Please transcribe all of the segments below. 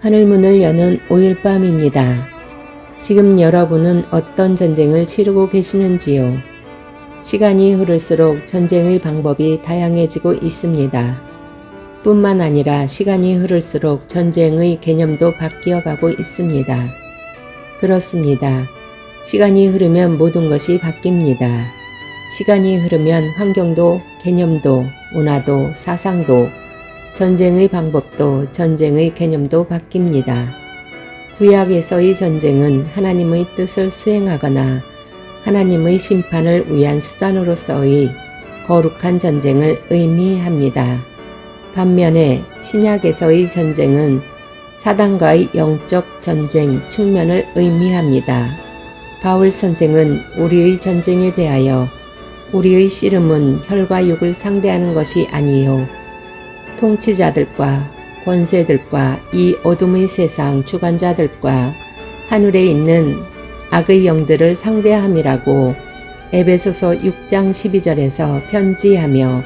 하늘문을 여는 5일 밤입니다. 지금 여러분은 어떤 전쟁을 치르고 계시는지요? 시간이 흐를수록 전쟁의 방법이 다양해지고 있습니다. 뿐만 아니라 시간이 흐를수록 전쟁의 개념도 바뀌어가고 있습니다. 그렇습니다. 시간이 흐르면 모든 것이 바뀝니다. 시간이 흐르면 환경도, 개념도, 문화도, 사상도, 전쟁의 방법도, 전쟁의 개념도 바뀝니다. 구약에서의 전쟁은 하나님의 뜻을 수행하거나 하나님의 심판을 위한 수단으로서의 거룩한 전쟁을 의미합니다. 반면에 신약에서의 전쟁은 사단과의 영적 전쟁 측면을 의미합니다. 바울 선생은 우리의 전쟁에 대하여 우리의 씨름은 혈과 육을 상대하는 것이 아니요 통치자들과 권세들과 이 어둠의 세상 주관자들과 하늘에 있는 악의 영들을 상대함이라고 에베소서 6장 12절에서 편지하며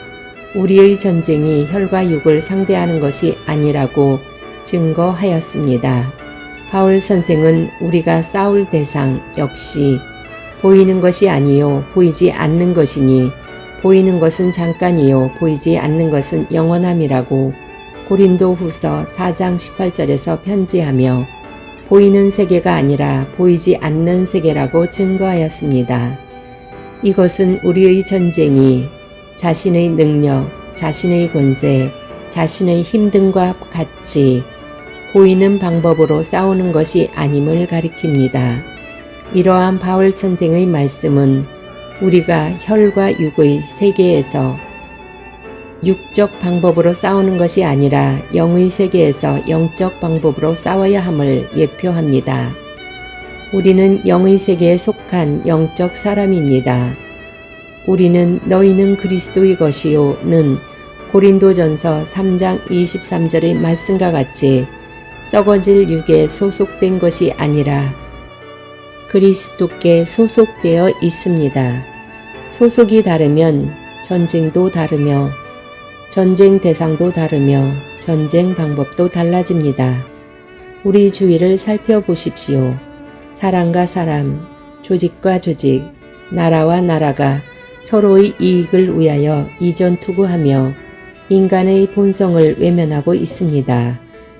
우리의 전쟁이 혈과 육을 상대하는 것이 아니라고 증거하였습니다. 바울 선생은 우리가 싸울 대상 역시 보이는 것이 아니요 보이지 않는 것이니 보이는 것은 잠깐이요 보이지 않는 것은 영원함이라고 고린도 후서 4장 18절에서 편지하며 보이는 세계가 아니라 보이지 않는 세계라고 증거하였습니다. 이것은 우리의 전쟁이 자신의 능력, 자신의 권세, 자신의 힘 등과 같이 보이는 방법으로 싸우는 것이 아님을 가리킵니다. 이러한 바울 선생의 말씀은 우리가 혈과 육의 세계에서 육적 방법으로 싸우는 것이 아니라 영의 세계에서 영적 방법으로 싸워야 함을 예표합니다. 우리는 영의 세계에 속한 영적 사람입니다. 우리는 너희는 그리스도의 것이요는 고린도전서 3장 23절의 말씀과 같이 썩어질 육에 소속된 것이 아니라 그리스도께 소속되어 있습니다. 소속이 다르면 전쟁도 다르며 전쟁 대상도 다르며 전쟁 방법도 달라집니다. 우리 주위를 살펴보십시오. 사람과 사람, 조직과 조직, 나라와 나라가 서로의 이익을 위하여 이전투구하며 인간의 본성을 외면하고 있습니다.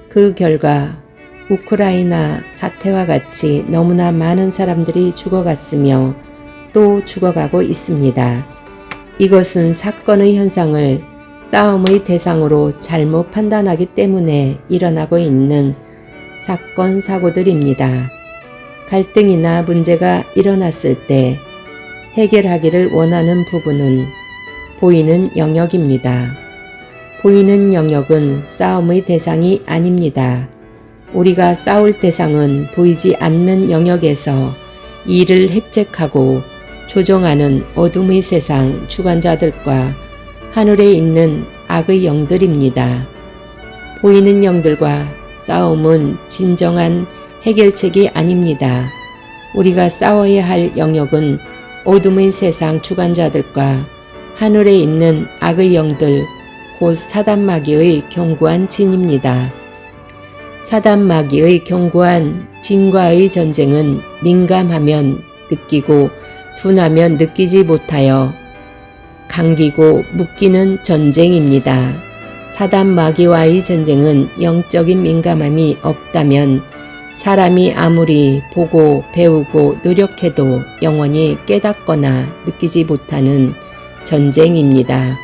그 결과 우크라이나 사태와 같이 너무나 많은 사람들이 죽어갔으며 또 죽어가고 있습니다. 이것은 사건의 현상을 싸움의 대상으로 잘못 판단하기 때문에 일어나고 있는 사건, 사고들입니다. 갈등이나 문제가 일어났을 때 해결하기를 원하는 부분은 보이는 영역입니다. 보이는 영역은 싸움의 대상이 아닙니다. 우리가 싸울 대상은 보이지 않는 영역에서 이를 획책하고 조종하는 어둠의 세상 주관자들과 하늘에 있는 악의 영들입니다. 보이는 영들과 싸움은 진정한 해결책이 아닙니다. 우리가 싸워야 할 영역은 어둠의 세상 주관자들과 하늘에 있는 악의 영들 곧 사단마귀의 견고한 진입니다. 사단마귀의 견고한 진과의 전쟁은 민감하면 느끼고 둔하면 느끼지 못하여 감기고 묶이는 전쟁입니다. 사단마귀와의 전쟁은 영적인 민감함이 없다면 사람이 아무리 보고 배우고 노력해도 영원히 깨닫거나 느끼지 못하는 전쟁입니다.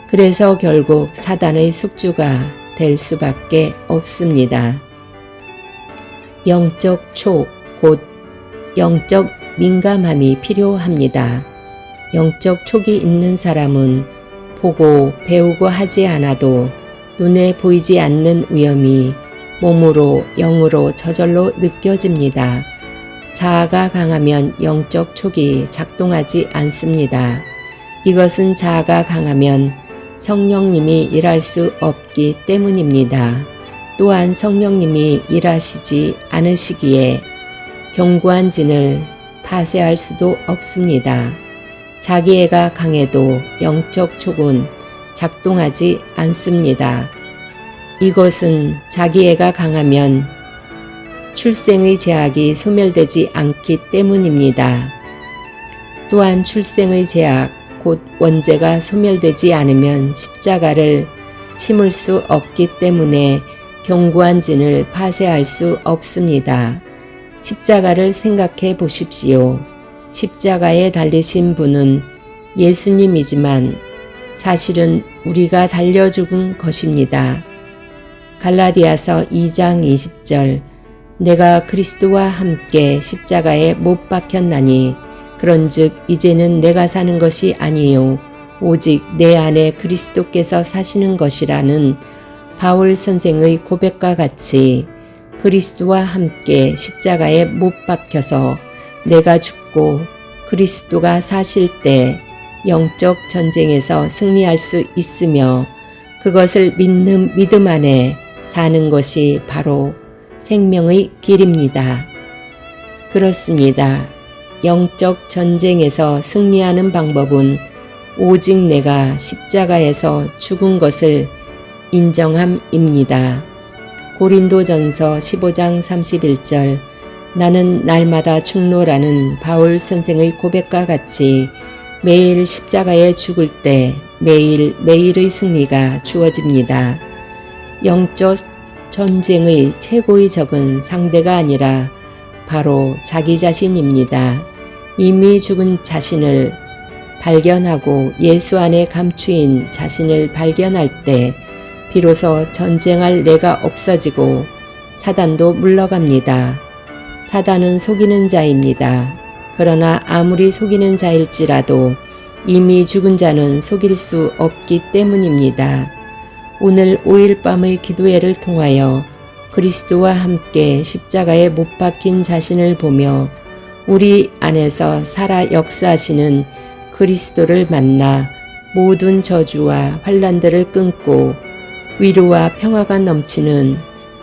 그래서 결국 사단의 숙주가 될 수밖에 없습니다. 영적 촉, 곧 영적 민감함이 필요합니다. 영적 촉이 있는 사람은 보고 배우고 하지 않아도 눈에 보이지 않는 위험이 몸으로 영으로 저절로 느껴집니다. 자아가 강하면 영적 촉이 작동하지 않습니다. 이것은 자아가 강하면 성령님이 일할 수 없기 때문입니다. 또한 성령님이 일하시지 않으시기에 견고한 진을 파쇄할 수도 없습니다. 자기애가 강해도 영적 촉은 작동하지 않습니다. 이것은 자기애가 강하면 출생의 제약이 소멸되지 않기 때문입니다. 또한 출생의 제약, 곧 원죄가 소멸되지 않으면 십자가를 심을 수 없기 때문에 견고한 진을 파쇄할 수 없습니다. 십자가를 생각해 보십시오. 십자가에 달리신 분은 예수님이지만 사실은 우리가 달려 죽은 것입니다. 갈라디아서 2장 20절 내가 그리스도와 함께 십자가에 못 박혔나니 그런즉 이제는 내가 사는 것이 아니요 오직 내 안에 그리스도께서 사시는 것이라는 바울 선생의 고백과 같이 그리스도와 함께 십자가에 못 박혀서 내가 죽고 그리스도가 사실 때 영적 전쟁에서 승리할 수 있으며 그것을 믿는 믿음 안에 사는 것이 바로 생명의 길입니다. 그렇습니다. 영적 전쟁에서 승리하는 방법은 오직 내가 십자가에서 죽은 것을 인정함입니다. 고린도전서 15장 31절 나는 날마다 죽노라는 바울 선생의 고백과 같이 매일 십자가에 죽을 때 매일의 승리가 주어집니다. 영적 전쟁의 최고의 적은 상대가 아니라 바로 자기 자신입니다. 이미 죽은 자신을 발견하고 예수 안에 감추인 자신을 발견할 때 비로소 전쟁할 내가 없어지고 사단도 물러갑니다. 사단은 속이는 자입니다. 그러나 아무리 속이는 자일지라도 이미 죽은 자는 속일 수 없기 때문입니다. 오늘 5일 밤의 기도회를 통하여 그리스도와 함께 십자가에 못 박힌 자신을 보며 우리 안에서 살아 역사하시는 그리스도를 만나 모든 저주와 환난들을 끊고 위로와 평화가 넘치는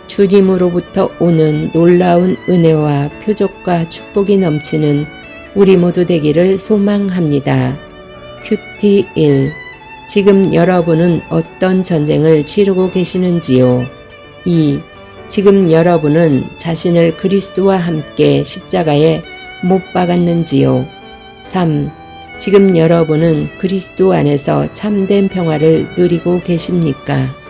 주님으로부터 오는 놀라운 은혜와 표적과 축복이 넘치는 우리 모두 되기를 소망합니다. 큐티 1. 지금 여러분은 어떤 전쟁을 치르고 계시는지요? 2. 지금 여러분은 자신을 그리스도와 함께 십자가에 못 박았는지요? 3. 지금 여러분은 그리스도 안에서 참된 평화를 누리고 계십니까?